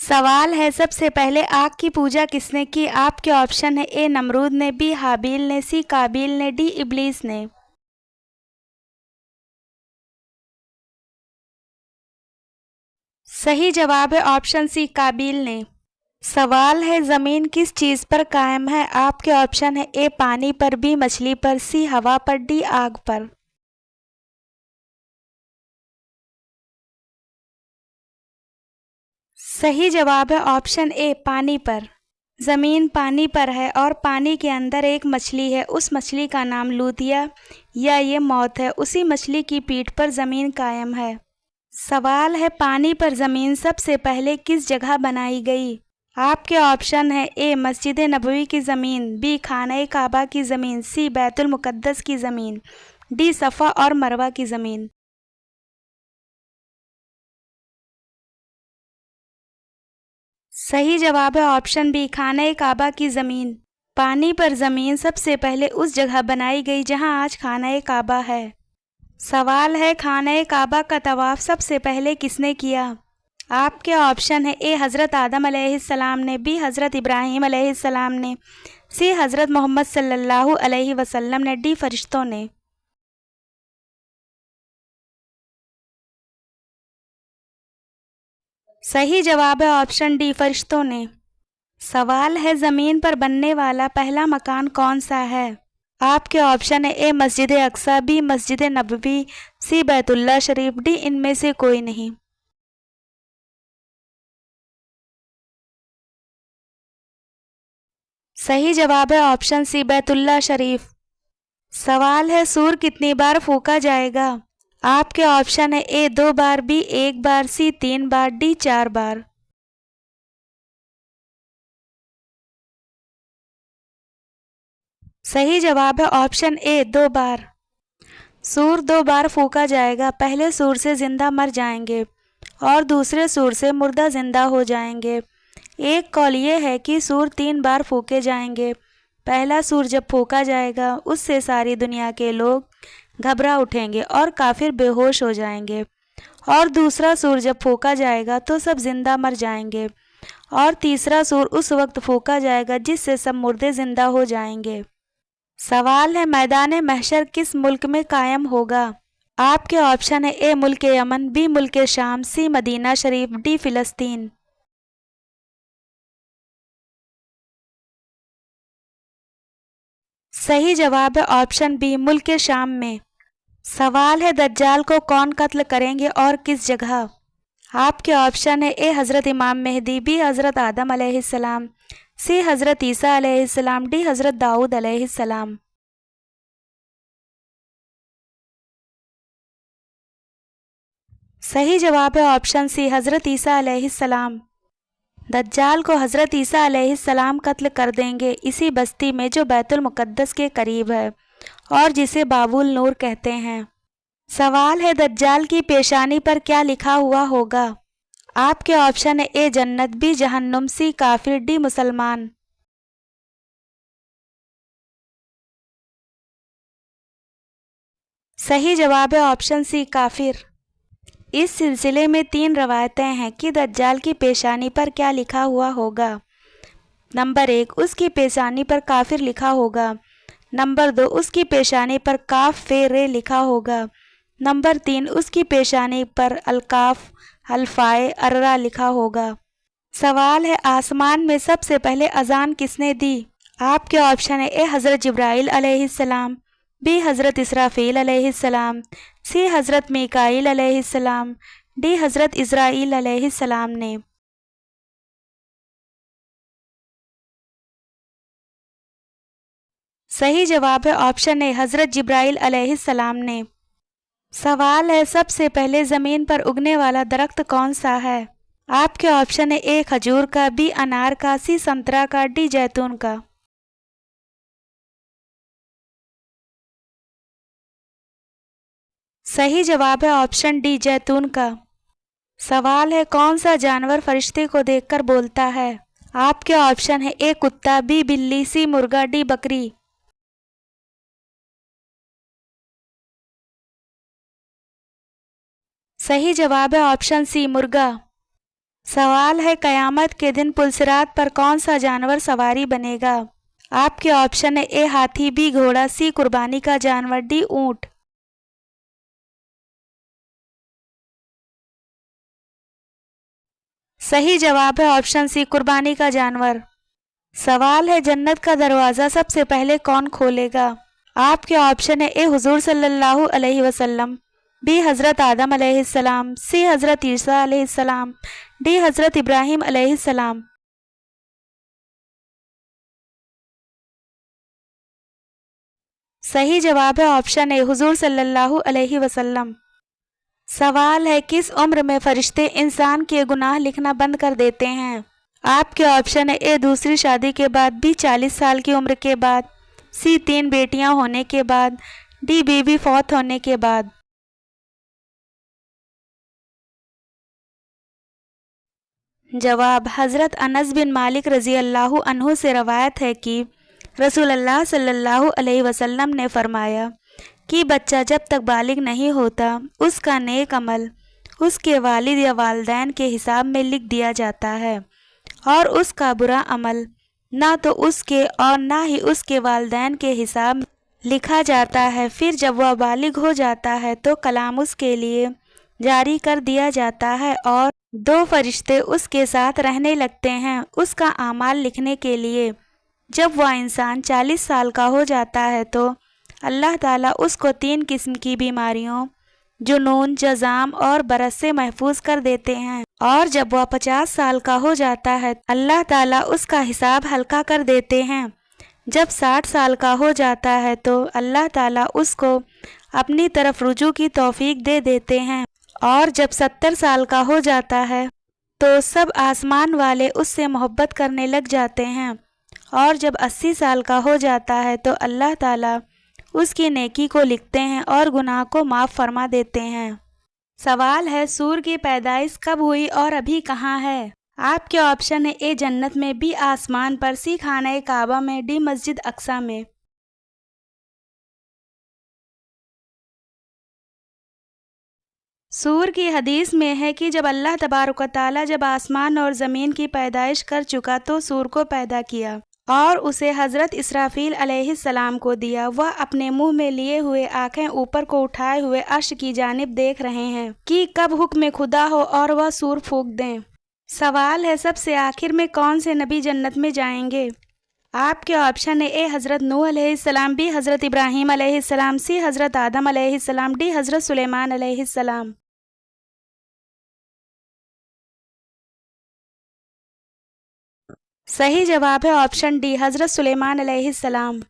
सवाल है सबसे पहले आग की पूजा किसने की। आपके ऑप्शन है ए नमरूद ने, बी हाबील ने, सी काबिल ने, डी इबलीस ने। सही जवाब है ऑप्शन सी काबिल ने। सवाल है जमीन किस चीज पर कायम है। आपके ऑप्शन है ए पानी पर, बी मछली पर, सी हवा पर, डी आग पर। सही जवाब है ऑप्शन ए पानी पर। जमीन पानी पर है और पानी के अंदर एक मछली है। उस मछली का नाम लूतिया या ये मौत है। उसी मछली की पीठ पर जमीन कायम है। सवाल है पानी पर जमीन सबसे पहले किस जगह बनाई गई। आपके ऑप्शन है ए मस्जिद नबवी की ज़मीन, बी खाना काबा की ज़मीन, सी बैतुल मुक़द्दस की ज़मीन, डी सफ़ा और मरवा की ज़मीन। सही जवाब है ऑप्शन बी खाना काबा की ज़मीन। पानी पर ज़मीन सबसे पहले उस जगह बनाई गई जहां आज खाना काबा है। सवाल है खाना काबा का तवाफ़ सबसे पहले किसने किया। आपके ऑप्शन है ए हज़रत आदम अलैहिस्सलाम ने, बी हज़रत इब्राहीम अलैहिस्सलाम ने, सी हज़रत मोहम्मद सल्लल्लाहु अलैहि वसल्लम ने, डी फरिश्तों ने। सही जवाब है ऑप्शन डी फरिश्तों ने। सवाल है ज़मीन पर बनने वाला पहला मकान कौन सा है। आपके ऑप्शन है ए मस्जिद अक्सा, बी मस्जिद नबवी, सी बैतुल्ला शरीफ, डी इनमें से कोई नहीं। सही जवाब है ऑप्शन सी बैतुल्ला शरीफ। सवाल है सूर कितनी बार फूंका जाएगा। आपके ऑप्शन है ए 2 बार, बी 1 बार, सी 3 बार, डी 4 बार। सही जवाब है ऑप्शन ए 2 बार। सूर 2 बार फूंका जाएगा। पहले सूर से जिंदा मर जाएंगे और दूसरे सूर से मुर्दा जिंदा हो जाएंगे। एक कौल ये है कि सूर 3 बार फूंके जाएंगे। पहला सूर जब फूंका जाएगा उससे सारी दुनिया के लोग घबरा उठेंगे और काफिर बेहोश हो जाएंगे, और दूसरा सूर जब फूंका जाएगा तो सब जिंदा मर जाएंगे, और तीसरा सूर उस वक्त फूंका जाएगा जिससे सब मुर्दे जिंदा हो जाएंगे। सवाल है मैदान महशर किस मुल्क में कायम होगा। आपके ऑप्शन है ए मुल्क यमन, बी मुल्क शाम, सी मदीना शरीफ, डी फिलिस्तीन। सही जवाब है ऑप्शन बी मुल्क शाम में। सवाल है दज्जाल को कौन कत्ल करेंगे और किस जगह। आपके ऑप्शन है ए हज़रत इमाम मेहदी, बी हज़रत आदम अलैहिस्सलाम, सी हज़रत ईसा अलैहिस्सलाम, डी हज़रत दाऊद अलैहिस्सलाम। सही जवाब है ऑप्शन सी हज़रत ईसा अलैहिस्सलाम। दज्जाल को हज़रत ईसा अलैहिस्सलाम कत्ल कर देंगे इसी बस्ती में जो बैतुल मुक़द्दस के करीब है और जिसे बाबुल नूर कहते हैं। सवाल है दज्जाल की पेशानी पर क्या लिखा हुआ होगा। आपके ऑप्शन है ए जन्नत, बी जहन्नुम, सी काफिर, डी मुसलमान। सही जवाब है ऑप्शन सी काफिर। इस सिलसिले में 3 रवायतें हैं कि दज्जाल की पेशानी पर क्या लिखा हुआ होगा। नंबर 1, उसकी पेशानी पर काफिर लिखा होगा। नंबर 2, उसकी पेशानी पर काफ फे रे लिखा होगा। नंबर 3, उसकी पेशानी पर अलकाफ अल्फाए अर्रा लिखा होगा। सवाल है आसमान में सबसे पहले अजान किसने दी। आपके ऑप्शन है ए हज़रत जिब्राइल अलैहिस्सलाम, बी हज़रत इसराफील अलैहिस्सलाम, सी हज़रत मीकाईल अलैहिस्सलाम, डी हज़रत इज़राइल अलैहिस्सलाम ने। सही जवाब है ऑप्शन ए हज़रत जिब्राइल अलैहिस्सलाम ने। सवाल है सबसे पहले ज़मीन पर उगने वाला दरख्त कौन सा है। आपके ऑप्शन है ए खजूर का, बी अनार का, सी संतरा का, डी जैतून का। सही जवाब है ऑप्शन डी जैतून का। सवाल है कौन सा जानवर फरिश्ते को देखकर बोलता है। आपके ऑप्शन है ए कुत्ता, बी बिल्ली, सी मुर्गा, डी बकरी। सही जवाब है ऑप्शन सी मुर्गा। सवाल है कयामत के दिन पुलसिरात पर कौन सा जानवर सवारी बनेगा। आपके ऑप्शन है ए हाथी, बी घोड़ा, सी कुर्बानी का जानवर, डी ऊंट। सही जवाब है ऑप्शन सी कुर्बानी का जानवर। सवाल है जन्नत का दरवाज़ा सबसे पहले कौन खोलेगा। आपके ऑप्शन है ए हुजूर सल्लल्लाहु अलैहि वसल्लम, बी हज़रत आदम अलैहिस्सलाम, सी हज़रत ईसा अलैहिस्सलाम, डी हज़रत इब्राहीम अलैहिस्सलाम। सही जवाब है ऑप्शन ए हुजूर सल्लल्लाहु अलैहि वसल्लम। सवाल है किस उम्र में फरिश्ते इंसान के गुनाह लिखना बंद कर देते हैं। आपके ऑप्शन है ए दूसरी शादी के बाद, बी 40 साल की उम्र के बाद, सी 3 बेटियां होने के बाद, डी बीवी फौत होने के बाद। जवाब हज़रत अनस बिन मालिक रज़ी अल्लाहु अन्हु से रवायत है कि रसूलुल्लाह सल्लल्लाहु अलैहि वसल्लम ने फरमाया कि बच्चा जब तक बालिग नहीं होता उसका नेक अमल उसके वालिद या वालिदैन के हिसाब में लिख दिया जाता है और उसका बुरा अमल ना तो उसके और ना ही उसके वालिदैन के हिसाब में लिखा जाता है। फिर जब वह बालिग हो जाता है तो कलाम उसके लिए जारी कर दिया जाता है और 2 फरिश्ते उसके साथ रहने लगते हैं उसका आमाल लिखने के लिए। जब वह इंसान 40 साल का हो जाता है तो अल्लाह ताला उसको 3 किस्म की बीमारियों, जुनून, जज़ाम और बरस से महफूज कर देते हैं और जब वह 50 साल का हो जाता है अल्लाह ताला उसका हिसाब हल्का कर देते हैं। जब 60 साल का हो जाता है तो अल्लाह ताला उसको अपनी तरफ रुजू की तौफीक दे देते हैं और जब 70 साल का हो जाता है तो सब आसमान वाले उससे मोहब्बत करने लग जाते हैं और जब 80 साल का हो जाता है तो अल्लाह ताला उसकी नेकी को लिखते हैं और गुनाह को माफ़ फरमा देते हैं। सवाल है सूर की पैदाइश कब हुई और अभी कहाँ है। आपके ऑप्शन है ए जन्नत में, बी आसमान पर, सी खाना काबा में, डी मस्जिद अक्सा में। सूर की हदीस में है कि जब अल्लाह तबारक व तआला जब आसमान और ज़मीन की पैदाइश कर चुका तो सूर को पैदा किया और उसे हज़रत इसराफील अलैहिस्सलाम को दिया। वह अपने मुंह में लिए हुए आंखें ऊपर को उठाए हुए अर्श की जानिब देख रहे हैं कि कब हुक्म खुदा हो और वह सूर फूंक दें। सवाल है सबसे आखिर में कौन से नबी जन्नत में जाएंगे। आपके ऑप्शन है ए हज़रत नूह अलैहिस्सलाम, बी हज़रत इब्राहीम अलैहिस्सलाम, सी हज़रत आदम अलैहिस्सलाम, डी हज़रत सुलेमान अलैहिस्सलाम। सही जवाब है ऑप्शन डी हज़रत सुलेमान अलैहिस्सलाम।